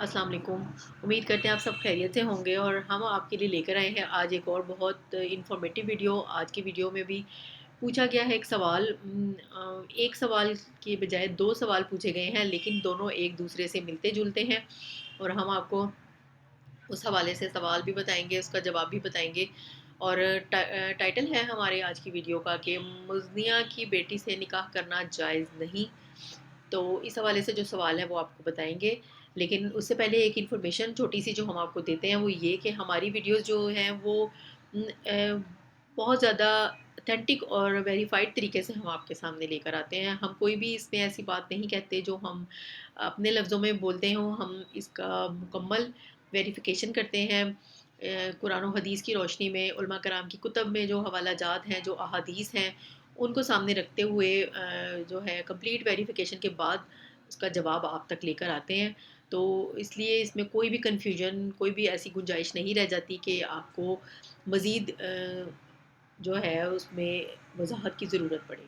अस्सलाम वालेकुम। उम्मीद करते हैं आप सब खैरियत से होंगे और हम आपके लिए लेकर आए हैं आज एक और बहुत इन्फॉर्मेटिव वीडियो। आज की वीडियो में भी पूछा गया है एक सवाल। एक सवाल के बजाय दो सवाल पूछे गए हैं, लेकिन दोनों एक दूसरे से मिलते जुलते हैं और हम आपको उस हवाले से सवाल भी बताएंगे, उसका जवाब भी बताएंगे। और टाइटल है हमारे आज की वीडियो का कि मुज़निया की बेटी से निकाह करना जायज़ नहीं। तो इस हवाले से जो सवाल है वो आपको बताएंगे, लेकिन उससे पहले एक इन्फॉर्मेशन छोटी सी जो हम आपको देते हैं वो ये कि हमारी वीडियोस जो हैं वो बहुत ज़्यादा अथेंटिक और वेरीफाइड तरीके से हम आपके सामने लेकर आते हैं। हम कोई भी इसमें ऐसी बात नहीं कहते जो हम अपने लफ्ज़ों में बोलते हों। हम इसका मुकम्मल वेरिफिकेशन करते हैं कुरान और हदीस की रोशनी में, उलमा कराम की कुतब में जो हवाला जात हैं, जो अहादीस हैं, उनको सामने रखते हुए जो है कंप्लीट वेरिफिकेशन के बाद उसका जवाब आप तक लेकर आते हैं। तो इसलिए इसमें कोई भी कन्फ्यूजन, कोई भी ऐसी गुंजाइश नहीं रह जाती कि आपको मज़ीद जो है उसमें वजाहत की ज़रूरत पड़े।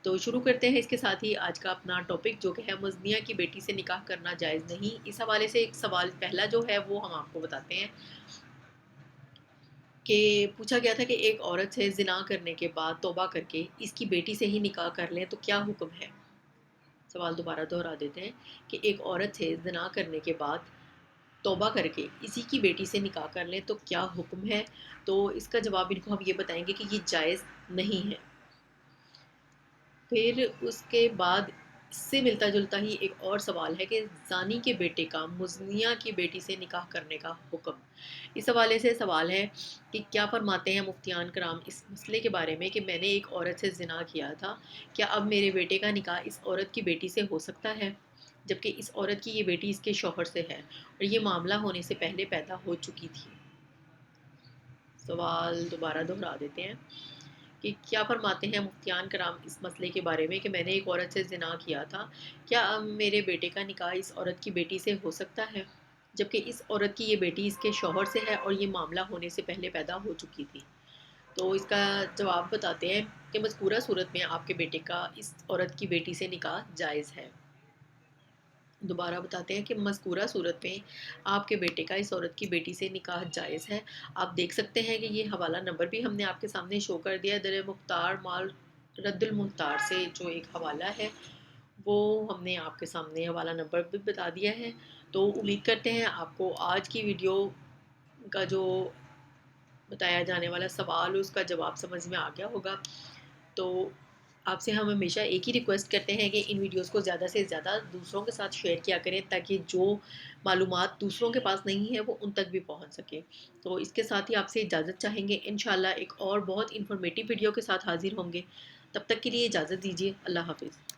तो शुरू करते हैं इसके साथ ही आज का अपना टॉपिक, जो कि है मुज़निया की बेटी से निकाह करना जायज़ नहीं। इस हवाले से एक सवाल पहला जो है वो हम आपको बताते हैं कि पूछा गया था कि एक औरत से ज़िना करने के बाद तौबा करके इसकी बेटी से ही निकाह कर लें तो क्या हुक्म है। सवाल दोबारा दोहरा देते हैं कि एक औरत से ज़िना करने के बाद तौबा करके इसी की बेटी से निकाह कर लें तो क्या हुक्म है। तो इसका जवाब इनको हम ये बताएंगे कि ये जायज़ नहीं है। फिर उसके बाद इससे मिलता जुलता ही एक और सवाल है कि ज़ानी के बेटे का मुज़निया की बेटी से निकाह करने का हुक्म। इस हवाले से सवाल है कि क्या फरमाते हैं मुफ्तियान कराम इस मसले के बारे में कि मैंने एक औरत से ज़िना किया था, क्या अब मेरे बेटे का निकाह इस औरत की बेटी से हो सकता है, जबकि इस औरत की ये बेटी इसके शौहर से है और ये मामला होने से पहले पैदा हो चुकी थी। सवाल दोबारा दोहरा देते हैं कि क्या फरमाते हैं मुफ्तियान कराम इस मसले के बारे में कि मैंने एक औरत से ज़िना किया था, क्या अब मेरे बेटे का निकाह इस औरत की बेटी से हो सकता है, जबकि इस औरत की ये बेटी इसके शौहर से है और ये मामला होने से पहले पैदा हो चुकी थी। तो इसका जवाब बताते हैं कि मज़कूरा सूरत में आपके बेटे का इस औरत की बेटी से निकाह जायज़ है। दोबारा बताते हैं कि मज़कूरा सूरत में आपके बेटे का इस औरत की बेटी से निकाह जायज़ है। आप देख सकते हैं कि ये हवाला नंबर भी हमने आपके सामने शो कर दिया है। दर मुख्तार माल रद्दुल मुख्तार से जो एक हवाला है वो हमने आपके सामने हवाला नंबर भी बता दिया है। तो उम्मीद करते हैं आपको आज की वीडियो का जो बताया जाने वाला सवाल उसका जवाब समझ में आ गया होगा। तो आपसे हम हमेशा एक ही रिक्वेस्ट करते हैं कि इन वीडियोस को ज़्यादा से ज़्यादा दूसरों के साथ शेयर किया करें, ताकि जो मालूमात दूसरों के पास नहीं है वो उन तक भी पहुंच सके। तो इसके साथ ही आपसे इजाज़त चाहेंगे। इंशाल्लाह एक और बहुत इन्फॉर्मेटिव वीडियो के साथ हाजिर होंगे। तब तक के लिए इजाज़त दीजिए। अल्लाह हाफिज़।